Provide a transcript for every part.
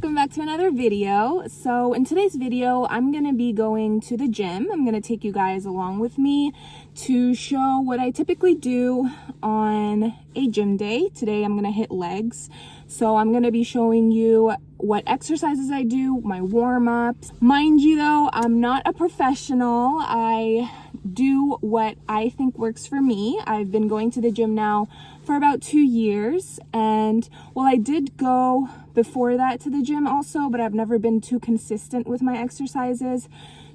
welcome back to another video. So in today's video, I'm going to be going to the gym. I'm going to take you guys along with me to show what I typically do on a gym day. Today I'm going to hit legs. So I'm going to be showing you what exercises I do, my warm-ups. Mind you though, I'm not a professional. I do what I think works for me. I've been going to the gym now for about 2 years, and well, I did go before that to the gym also, but I've never been too consistent with my exercises.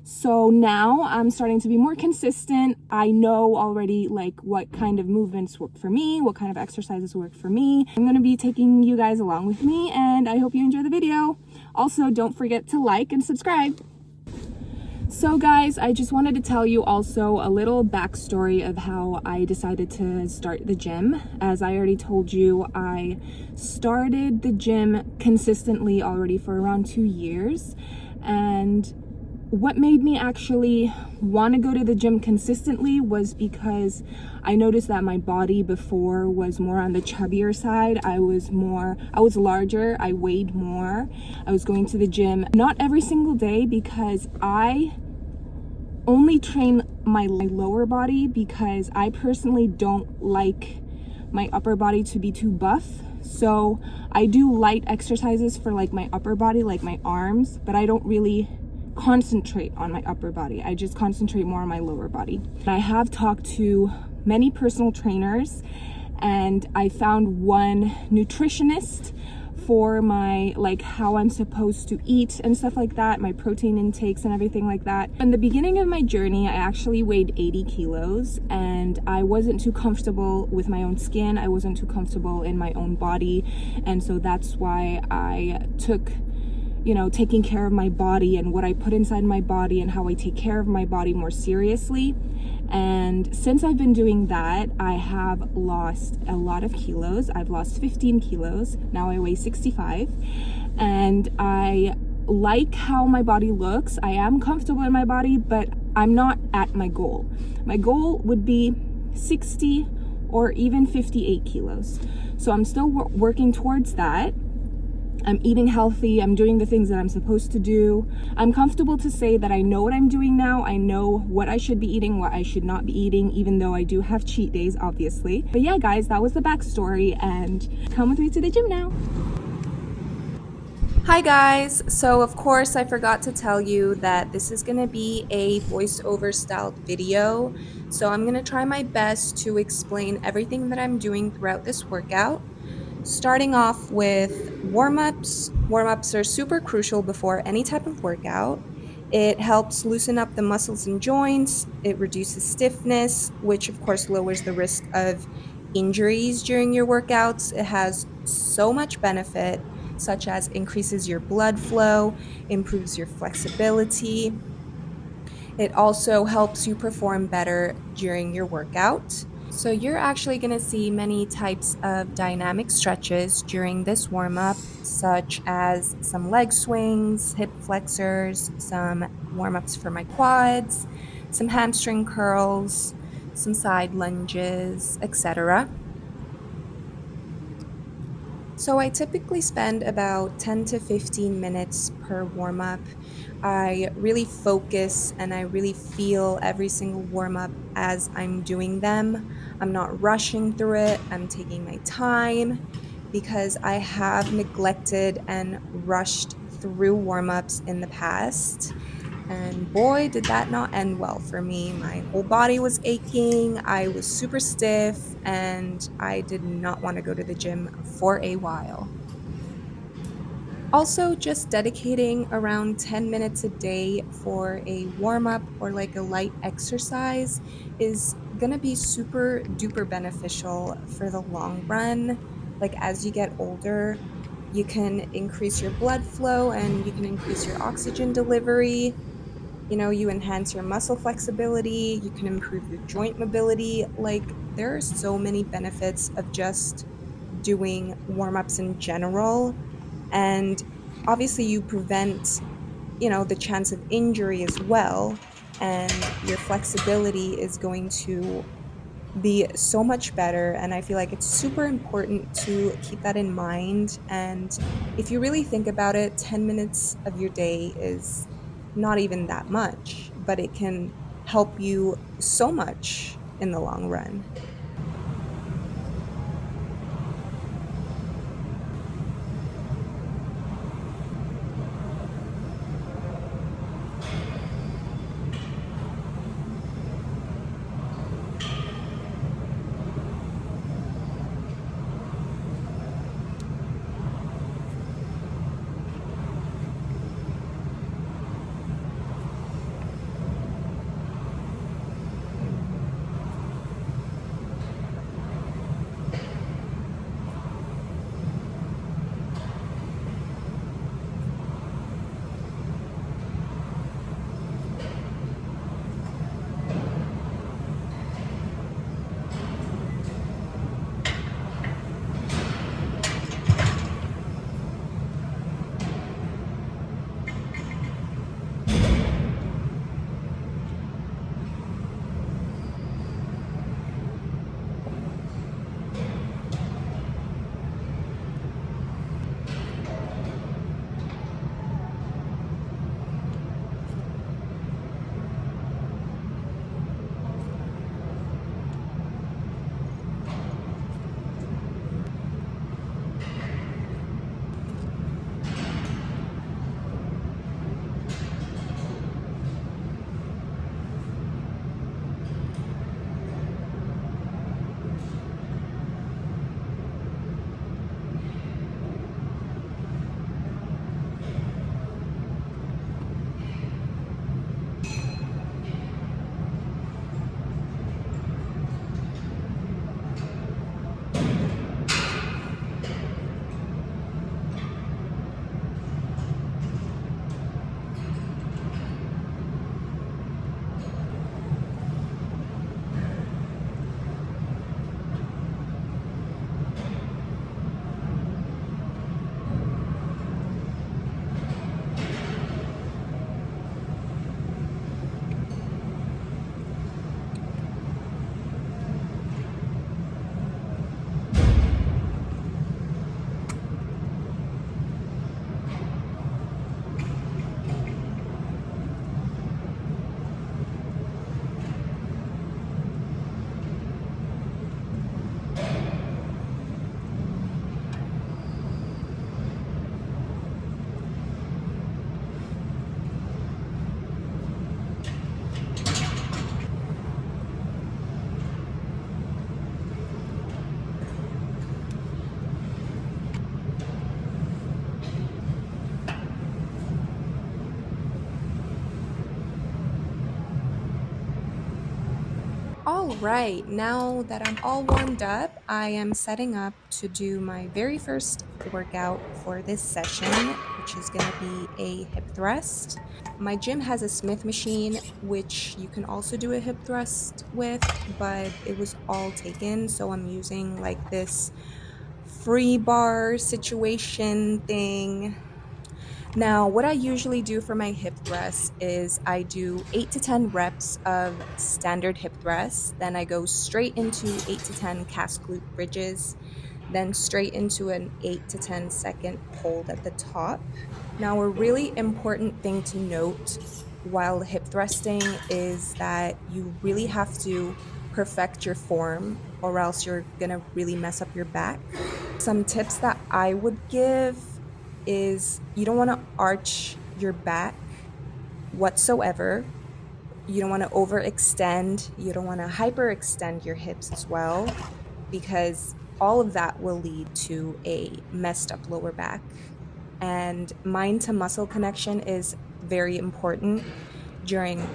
So now I'm starting to be more consistent. I know already like what kind of movements work for me, what kind of exercises work for me. I'm going to be taking you guys along with me, and I hope you enjoy the video. Also, don't forget to like and subscribe. So guys, I just wanted to tell you also a little backstory of how I decided to start the gym. As I already told you, I started the gym consistently already for around 2 years. And what made me actually want to go to the gym consistently was because I noticed that my body before was more on the chubbier side. I was larger, I weighed more. I was going to the gym not every single day because I only train my lower body because I personally don't like my upper body to be too buff. So I do light exercises for like my upper body, like my arms, but I don't really concentrate on my upper body. I just concentrate more on my lower body. I have talked to many personal trainers, and I found one nutritionist for my like how I'm supposed to eat and stuff like that, my protein intakes and everything like that. In the beginning of my journey, I actually weighed 80 kilos and I wasn't too comfortable with my own skin. I wasn't too comfortable in my own body. And so that's why I took taking care of my body and what I put inside my body and how I take care of my body more seriously. And since I've been doing that, I have lost a lot of kilos. I've lost 15 kilos. Now I weigh 65. And I like how my body looks. I am comfortable in my body, but I'm not at my goal. My goal would be 60 or even 58 kilos. So I'm still working towards that. I'm eating healthy. I'm doing the things that I'm supposed to do. I'm comfortable to say that I know what I'm doing now. I know what I should be eating, what I should not be eating, even though I do have cheat days, obviously. But yeah, guys, that was the backstory, and come with me to the gym now. Hi guys, so of course I forgot to tell you that this is going to be a voiceover styled video. So I'm going to try my best to explain everything that I'm doing throughout this workout. Starting off with warm-ups. Warm-ups are super crucial before any type of workout. It helps loosen up the muscles and joints. It reduces stiffness, which of course lowers the risk of injuries during your workouts. It has so much benefit, such as increases your blood flow, improves your flexibility. It also helps you perform better during your workout. So you're actually going to see many types of dynamic stretches during this warm-up, such as some leg swings, hip flexors, some warm-ups for my quads, some hamstring curls, some side lunges, etc. So I typically spend about 10 to 15 minutes per warm-up. I really focus and I really feel every single warm-up as I'm doing them. I'm not rushing through it. I'm taking my time because I have neglected and rushed through warm-ups in the past. And boy, did that not end well for me. My whole body was aching, I was super stiff, and I did not want to go to the gym for a while. Also, just dedicating around 10 minutes a day for a warm-up or like a light exercise is gonna be super duper beneficial for the long run. Like as you get older, you can increase your blood flow and you can increase your oxygen delivery. You enhance your muscle flexibility, you can improve your joint mobility. Like there are so many benefits of just doing warm-ups in general. And obviously you prevent, the chance of injury as well. And your flexibility is going to be so much better. And I feel like it's super important to keep that in mind. And if you really think about it, 10 minutes of your day is not even that much, but it can help you so much in the long run. All right, now that I'm all warmed up, I am setting up to do my very first workout for this session, which is going to be a hip thrust. My gym has a Smith machine, which you can also do a hip thrust with, but it was all taken. So I'm using like this free bar situation thing. Now, what I usually do for my hip thrusts is I do 8 to 10 reps of standard hip thrusts, then I go straight into 8 to 10 calf glute bridges, then straight into an 8 to 10-second hold at the top. Now, a really important thing to note while hip thrusting is that you really have to perfect your form or else you're going to really mess up your back. Some tips that I would give is you don't want to arch your back whatsoever. You don't want to overextend. You don't want to hyperextend your hips as well, because all of that will lead to a messed up lower back. And mind to muscle connection is very important during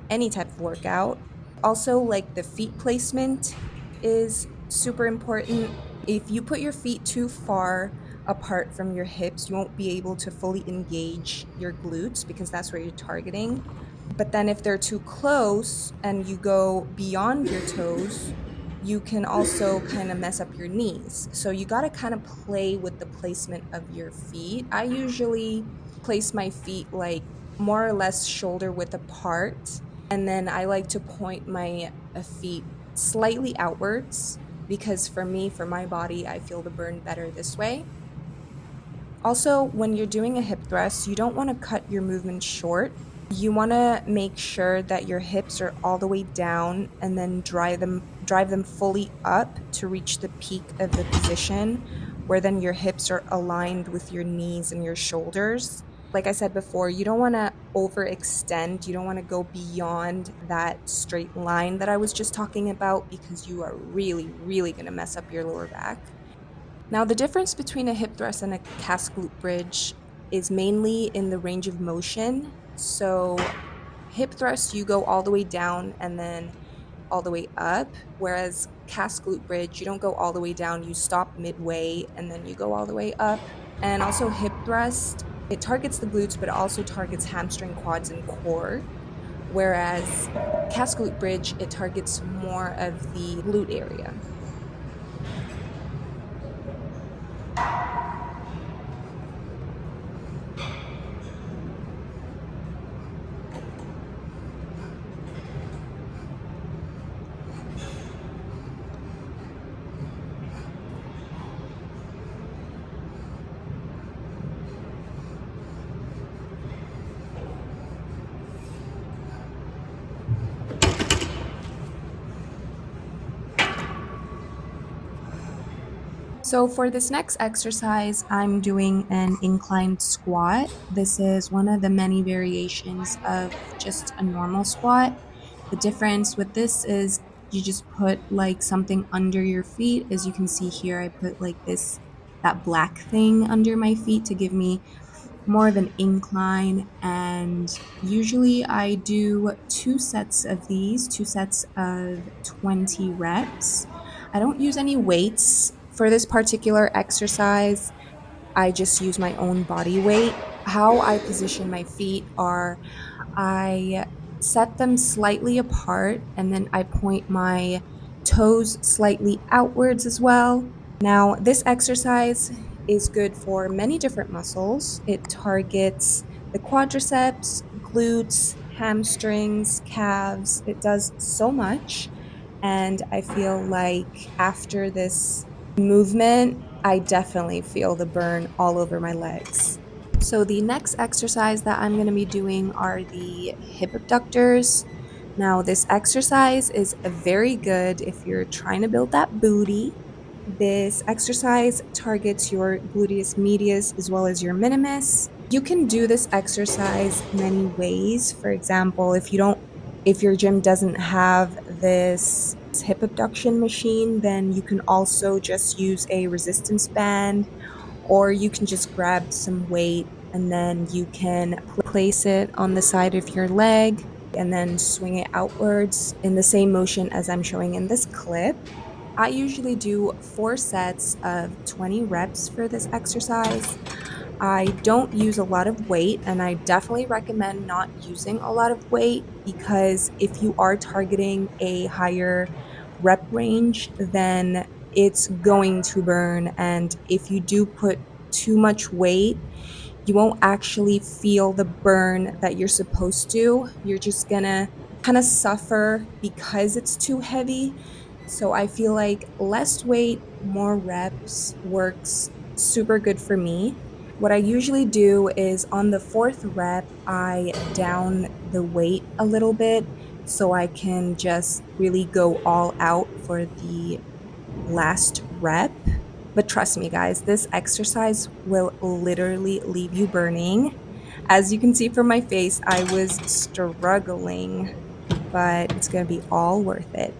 any type of workout. Also, like the feet placement is super important. If you put your feet too far apart from your hips, you won't be able to fully engage your glutes because that's where you're targeting. But then if they're too close and you go beyond your toes, you can also kind of mess up your knees. So you got to kind of play with the placement of your feet. I usually place my feet like more or less shoulder width apart, and then I like to point my feet slightly outwards because for me, for my body, I feel the burn better this way. Also, when you're doing a hip thrust, you don't want to cut your movement short. You want to make sure that your hips are all the way down and then drive them fully up to reach the peak of the position where then your hips are aligned with your knees and your shoulders. Like I said before, you don't want to overextend. You don't want to go beyond that straight line that I was just talking about because you are really, really going to mess up your lower back. Now, the difference between a hip thrust and a calf glute bridge is mainly in the range of motion. So, hip thrust, you go all the way down and then all the way up, whereas calf glute bridge, you don't go all the way down, you stop midway and then you go all the way up. And also, hip thrust, it targets the glutes, but it also targets hamstring, quads, and core. Whereas calf glute bridge, it targets more of the glute area. So for this next exercise, I'm doing an inclined squat. This is one of the many variations of just a normal squat. The difference with this is you just put like something under your feet. As you can see here, I put like that black thing under my feet to give me more of an incline. And usually I do two sets of 20 reps. I don't use any weights for this particular exercise. I just use my own body weight. How I position my feet are I set them slightly apart and then I point my toes slightly outwards as well. Now, this exercise is good for many different muscles. It targets the quadriceps, glutes, hamstrings, calves. It does so much. And I feel like after this movement, I definitely feel the burn all over my legs. So the next exercise that I'm going to be doing are the hip abductors. Now, this exercise is very good if you're trying to build that booty. This exercise targets your gluteus medius as well as your minimus. You can do this exercise many ways. For example, if your gym doesn't have this hip abduction machine, then you can also just use a resistance band, or you can just grab some weight and then you can place it on the side of your leg and then swing it outwards in the same motion as I'm showing in this clip. I usually do 4 sets of 20 reps for this exercise. I don't use a lot of weight, and I definitely recommend not using a lot of weight because if you are targeting a higher rep range, then it's going to burn. And if you do put too much weight, you won't actually feel the burn that you're supposed to. You're just gonna kind of suffer because it's too heavy. So I feel like less weight, more reps works super good for me. What I usually do is on the fourth rep, I down the weight a little bit so I can just really go all out for the last rep. But trust me, guys, this exercise will literally leave you burning. As you can see from my face, I was struggling, but it's going to be all worth it.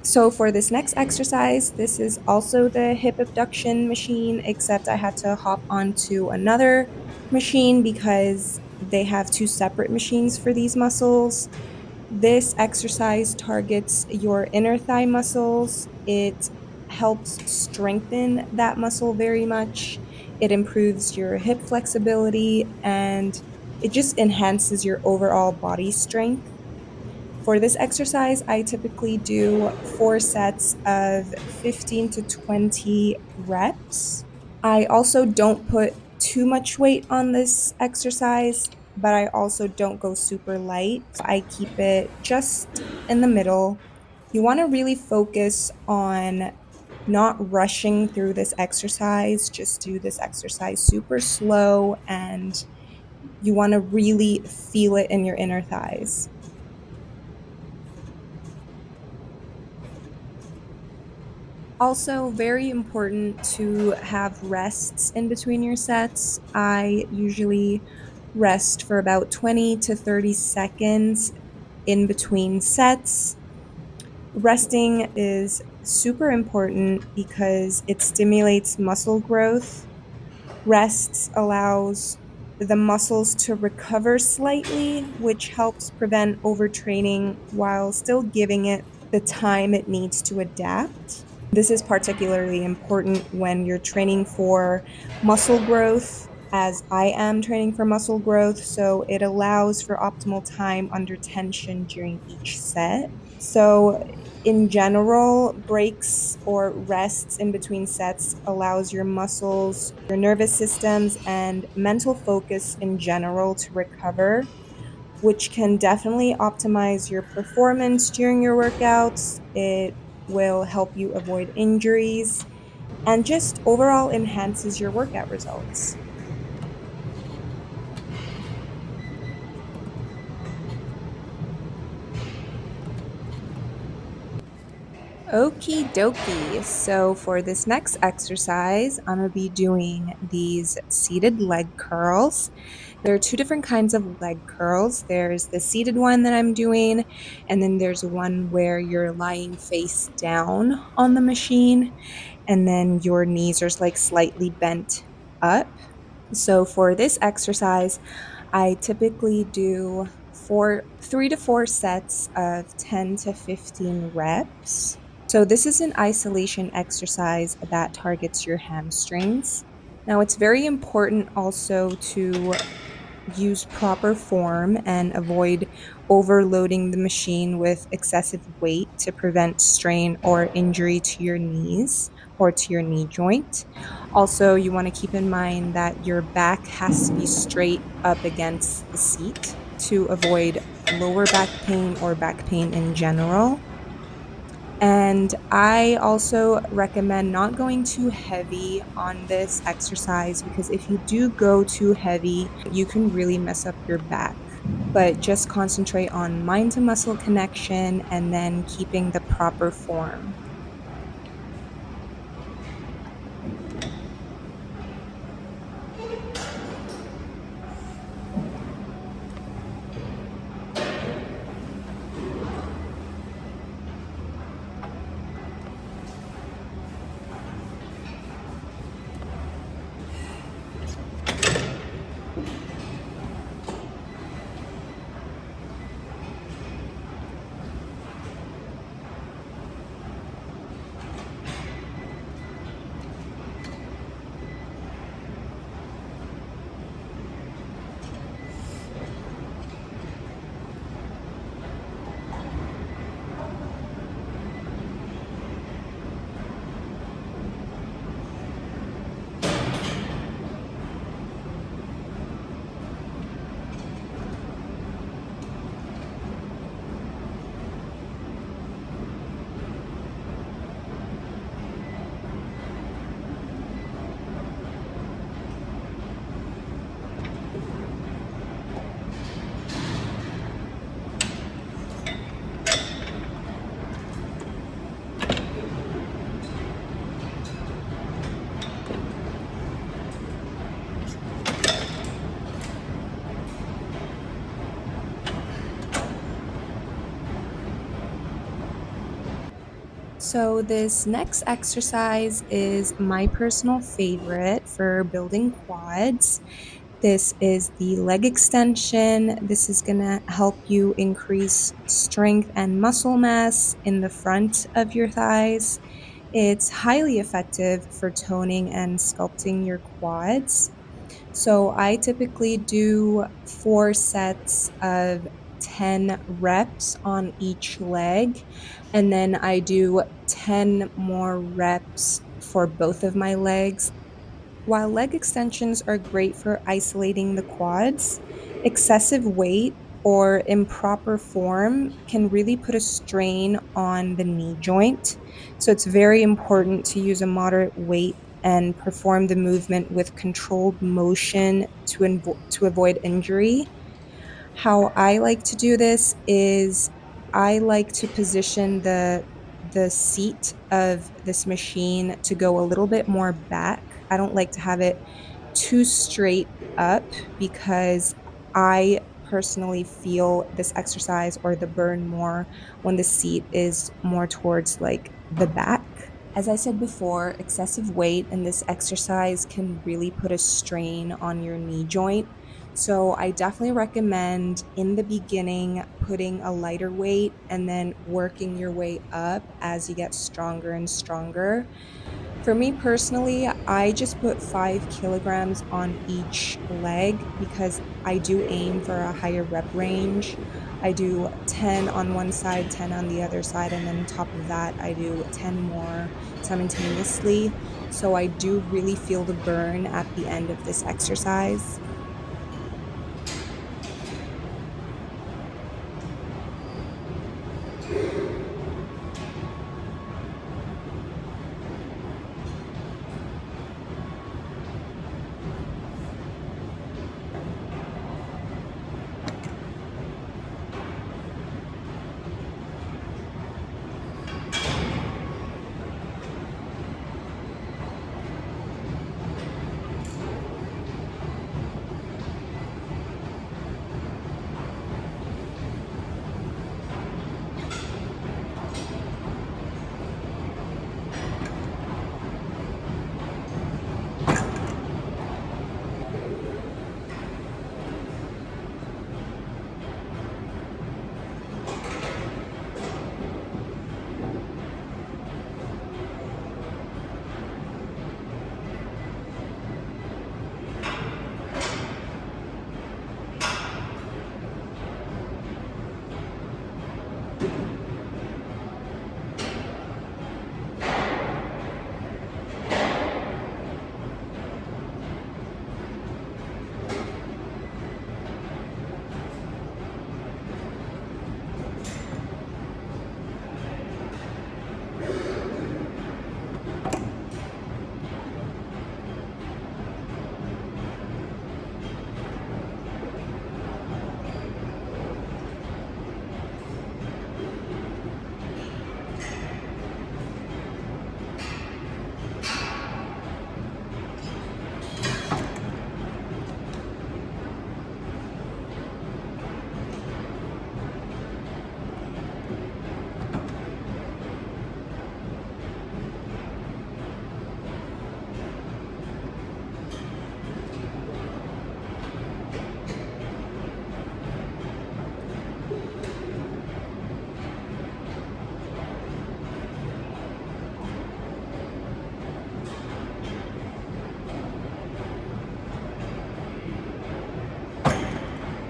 So for this next exercise, this is also the hip abduction machine, except I had to hop onto another machine because they have two separate machines for these muscles. This exercise targets your inner thigh muscles. It helps strengthen that muscle very much. It improves your hip flexibility and it just enhances your overall body strength. For this exercise, I typically do 4 sets of 15 to 20 reps. I also don't put too much weight on this exercise, but I also don't go super light. I keep it just in the middle. You want to really focus on not rushing through this exercise. Just do this exercise super slow, and you want to really feel it in your inner thighs. Also, very important to have rests in between your sets. I usually rest for about 20 to 30 seconds in between sets. Resting is super important because it stimulates muscle growth. Rests allows the muscles to recover slightly, which helps prevent overtraining while still giving it the time it needs to adapt. This is particularly important when you're training for muscle growth, as I am training for muscle growth. So it allows for optimal time under tension during each set. So in general, breaks or rests in between sets allows your muscles, your nervous systems, and mental focus in general to recover, which can definitely optimize your performance during your workouts. It will help you avoid injuries and just overall enhances your workout results. Okie dokie. So for this next exercise, I'm going to be doing these seated leg curls. There are two different kinds of leg curls. There's the seated one that I'm doing, and then there's one where you're lying face down on the machine, and then your knees are like slightly bent up. So for this exercise, I typically do 3 to 4 sets of 10 to 15 reps. So this is an isolation exercise that targets your hamstrings. Now it's very important also to use proper form and avoid overloading the machine with excessive weight to prevent strain or injury to your knees or to your knee joint. Also, you want to keep in mind that your back has to be straight up against the seat to avoid lower back pain or back pain in general. And I also recommend not going too heavy on this exercise because if you do go too heavy, you can really mess up your back. But just concentrate on mind to muscle connection and then keeping the proper form. So, this next exercise is my personal favorite for building quads. This is the leg extension. This is going to help you increase strength and muscle mass in the front of your thighs. It's highly effective for toning and sculpting your quads. So I typically do 4 sets of 10 reps on each leg, and then I do 10 more reps for both of my legs. While leg extensions are great for isolating the quads, excessive weight or improper form can really put a strain on the knee joint. So it's very important to use a moderate weight and perform the movement with controlled motion to avoid injury. How I like to do this is I like to position the seat of this machine to go a little bit more back. I don't like to have it too straight up because I personally feel this exercise or the burn more when the seat is more towards like the back. As I said before, excessive weight in this exercise can really put a strain on your knee joint. So I definitely recommend in the beginning putting a lighter weight and then working your way up as you get stronger and stronger. For me personally, I just put 5 kilograms on each leg because I do aim for a higher rep range. I do 10 on one side, 10 on the other side, and then on top of that, I do 10 more simultaneously. So I do really feel the burn at the end of this exercise.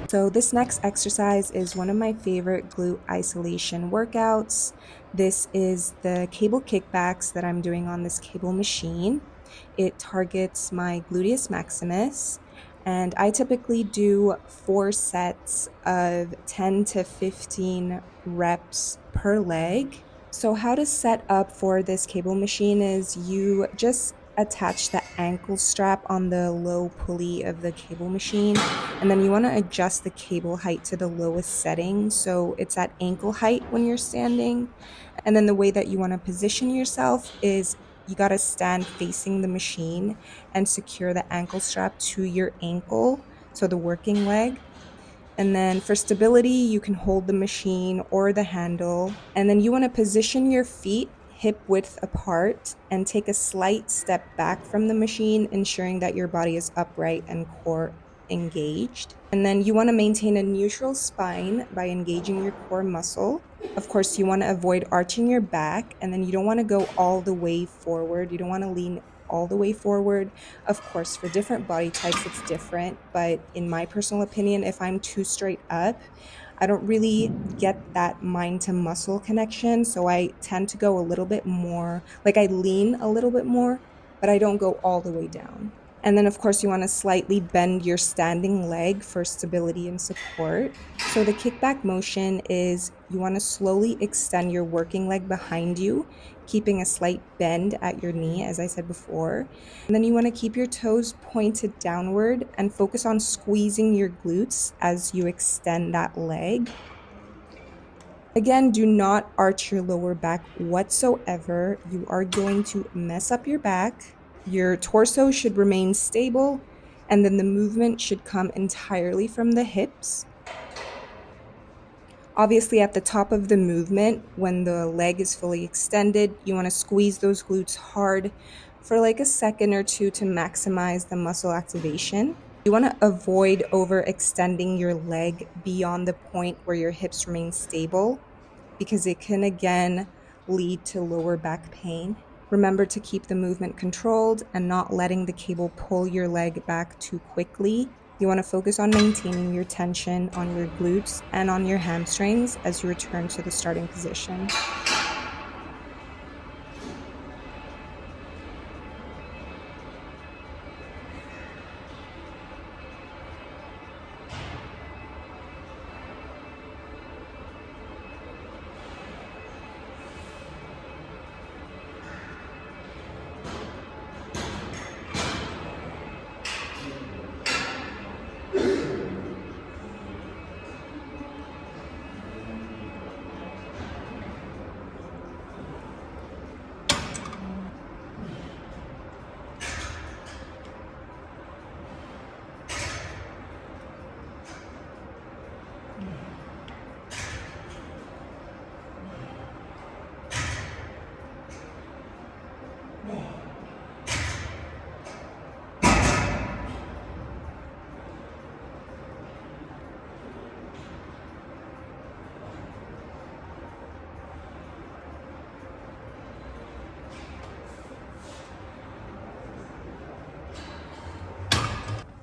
So this next exercise is one of my favorite glute isolation workouts. This is the cable kickbacks that I'm doing on this cable machine. It targets my gluteus maximus, and I typically do 4 sets of 10 to 15 reps per leg. So how to set up for this cable machine is you just attach the ankle strap on the low pulley of the cable machine, and then you want to adjust the cable height to the lowest setting so it's at ankle height when you're standing. And then the way that you want to position yourself is you got to stand facing the machine and secure the ankle strap to your ankle, so the working leg. And then for stability, you can hold the machine or the handle. And then you want to position your feet hip width apart and take a slight step back from the machine, ensuring that your body is upright and core engaged. And then you want to maintain a neutral spine by engaging your core muscle. Of course, you want to avoid arching your back, and then you don't want to go all the way forward. You don't want to lean all the way forward. Of course, for different body types, it's different. But in my personal opinion, if I'm too straight up, I don't really get that mind to muscle connection. So I tend to go a little bit more, like I lean a little bit more, but I don't go all the way down. And then, of course, you want to slightly bend your standing leg for stability and support. So the kickback motion is you want to slowly extend your working leg behind you, keeping a slight bend at your knee, as I said before. And then you want to keep your toes pointed downward and focus on squeezing your glutes as you extend that leg. Again, do not arch your lower back whatsoever. You are going to mess up your back. Your torso should remain stable, and then the movement should come entirely from the hips. Obviously, at the top of the movement, when the leg is fully extended, you want to squeeze those glutes hard for like a second or two to maximize the muscle activation. You want to avoid overextending your leg beyond the point where your hips remain stable, because it can again lead to lower back pain. Remember to keep the movement controlled and not letting the cable pull your leg back too quickly. You want to focus on maintaining your tension on your glutes and on your hamstrings as you return to the starting position.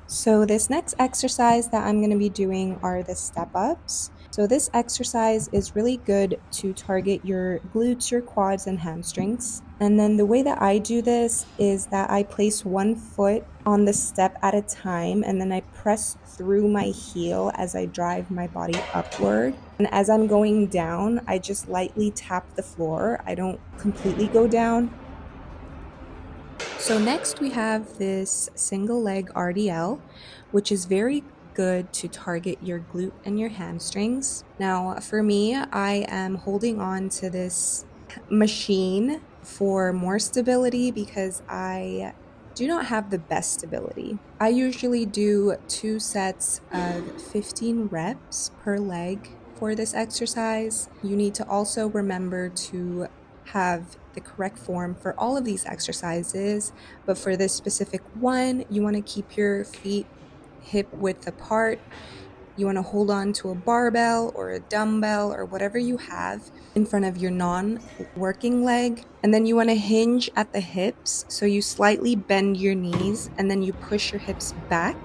So this next exercise that I'm going to be doing are the step-ups. So this exercise is really good to target your glutes, your quads, and hamstrings. And then the way that I do this is that I place one foot on the step at a time, and then I press through my heel as I drive my body upward. And as I'm going down, I just lightly tap the floor. I don't completely go down. So next we have this single leg RDL, which is very good to target your glute and your hamstrings. Now for me, I am holding on to this machine for more stability because I do not have the best stability. I usually do 2 sets of 15 reps per leg for this exercise. You need to also remember to have the correct form for all of these exercises, but for this specific one, you want to keep your feet hip width apart. You want to hold on to a barbell or a dumbbell or whatever you have in front of your non-working leg, and then you want to hinge at the hips, so you slightly bend your knees and then you push your hips back,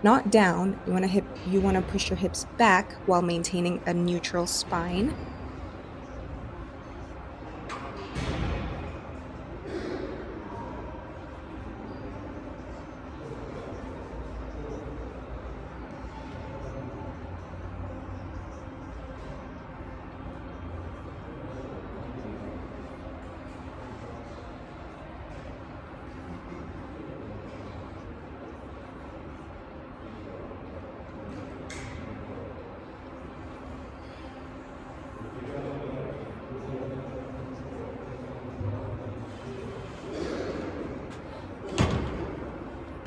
not down. You want to push your hips back while maintaining a neutral spine.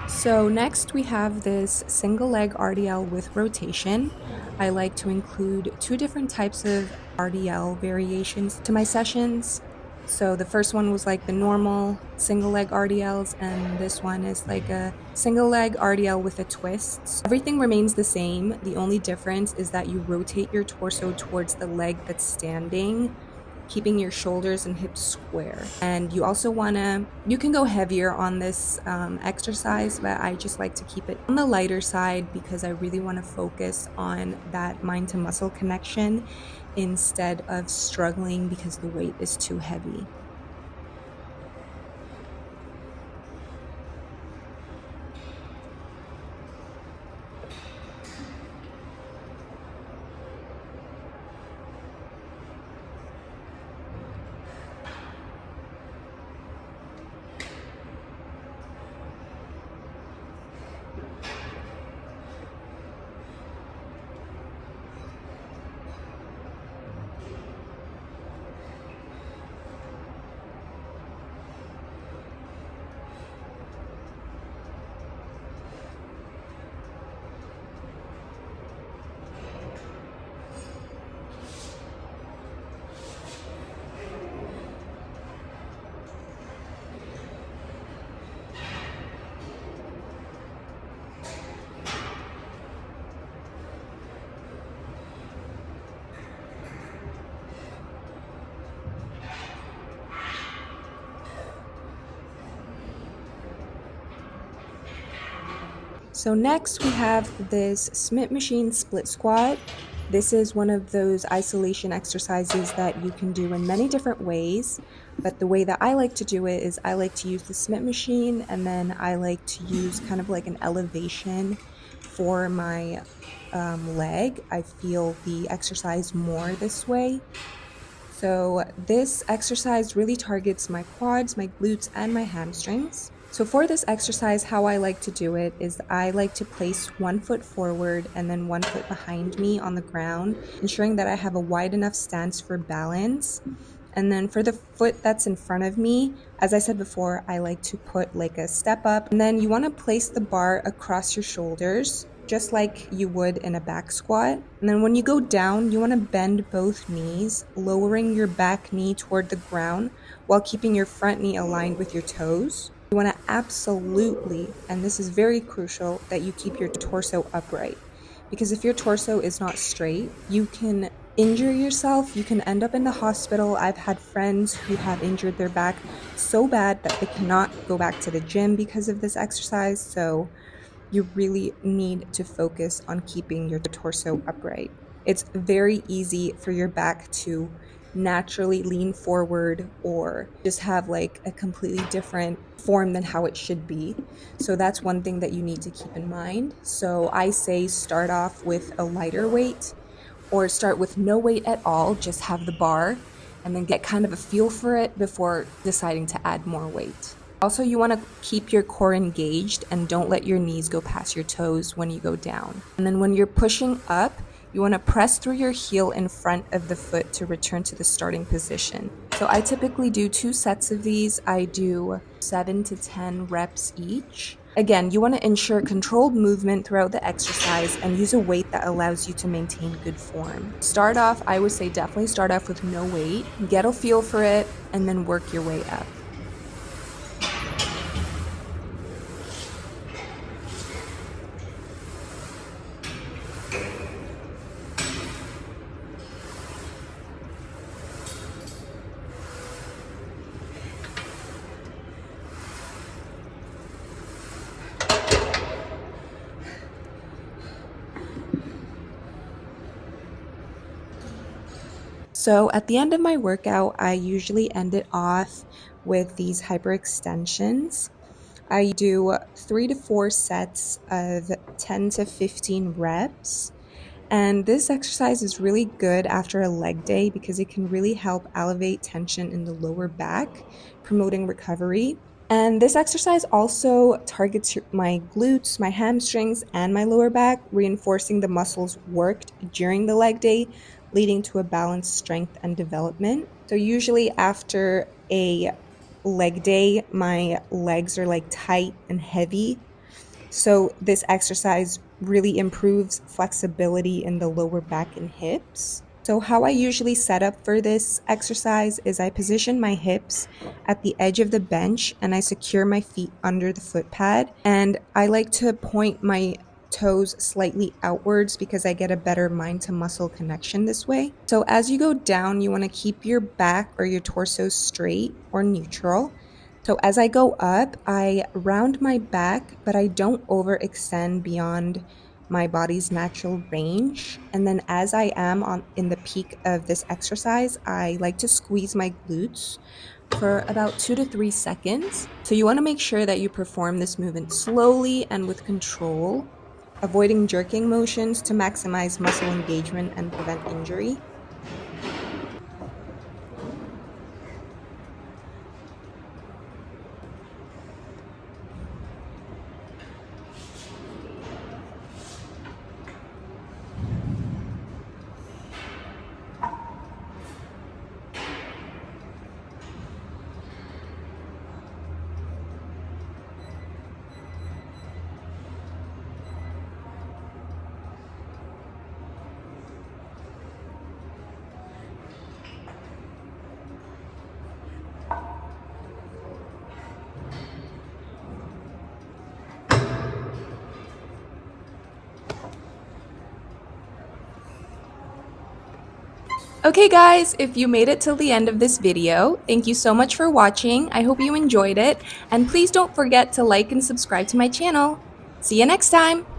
So next we have this single leg RDL with rotation. I like to include 2 different types of RDL variations to my sessions. So the first one was like the normal single leg RDLs, and this one is like a single leg RDL with a twist. Everything remains the same. The only difference is that you rotate your torso towards the leg that's standing, keeping your shoulders and hips square. And you also you can go heavier on this exercise, but I just like to keep it on the lighter side because I really want to focus on that mind to muscle connection instead of struggling because the weight is too heavy. So next we have this Smith machine split squat. This is one of those isolation exercises that you can do in many different ways, but the way that I like to do it is I like to use the Smith machine, and then I like to use kind of like an elevation for my leg. I feel the exercise more this way. So this exercise really targets my quads, my glutes, and my hamstrings. So for this exercise, how I like to do it is I like to place one foot forward and then one foot behind me on the ground, ensuring that I have a wide enough stance for balance. And then for the foot that's in front of me, as I said before, I like to put like a step up. And then you want to place the bar across your shoulders, just like you would in a back squat. And then when you go down, you want to bend both knees, lowering your back knee toward the ground while keeping your front knee aligned with your toes. You want to absolutely, and this is very crucial, that you keep your torso upright. Because if your torso is not straight, you can injure yourself. You can end up in the hospital. I've had friends who have injured their back so bad that they cannot go back to the gym because of this exercise. So you really need to focus on keeping your torso upright. It's very easy for your back to naturally lean forward or just have like a completely different form than how it should be. So that's one thing that you need to keep in mind. So I say start off with a lighter weight or start with no weight at all, just have the bar and then get kind of a feel for it before deciding to add more weight. Also, you want to keep your core engaged and don't let your knees go past your toes when you go down. And then when you're pushing up, you want to press through your heel in front of the foot to return to the starting position. So I typically do 2 sets of these. I do 7 to 10 reps each. Again, you want to ensure controlled movement throughout the exercise and use a weight that allows you to maintain good form. Start off, I would say definitely start off with no weight, get a feel for it, and then work your way up. So at the end of my workout, I usually end it off with these hyperextensions. I do 3 to 4 sets of 10 to 15 reps. And this exercise is really good after a leg day because it can really help elevate tension in the lower back, promoting recovery. And this exercise also targets my glutes, my hamstrings, and my lower back, reinforcing the muscles worked during the leg day, leading to a balanced strength and development. So usually after a leg day, my legs are like tight and heavy. So this exercise really improves flexibility in the lower back and hips. So how I usually set up for this exercise is I position my hips at the edge of the bench and I secure my feet under the foot pad. And I like to point my toes slightly outwards because I get a better mind to muscle connection this way. So as you go down, you want to keep your back or your torso straight or neutral. So as I go up, I round my back, but I don't overextend beyond my body's natural range. And then as I am in the peak of this exercise, I like to squeeze my glutes for about 2 to 3 seconds. So you want to make sure that you perform this movement slowly and with control, avoiding jerking motions to maximize muscle engagement and prevent injury. Okay guys, if you made it till the end of this video, thank you so much for watching. I hope you enjoyed it, and please don't forget to like and subscribe to my channel. See you next time!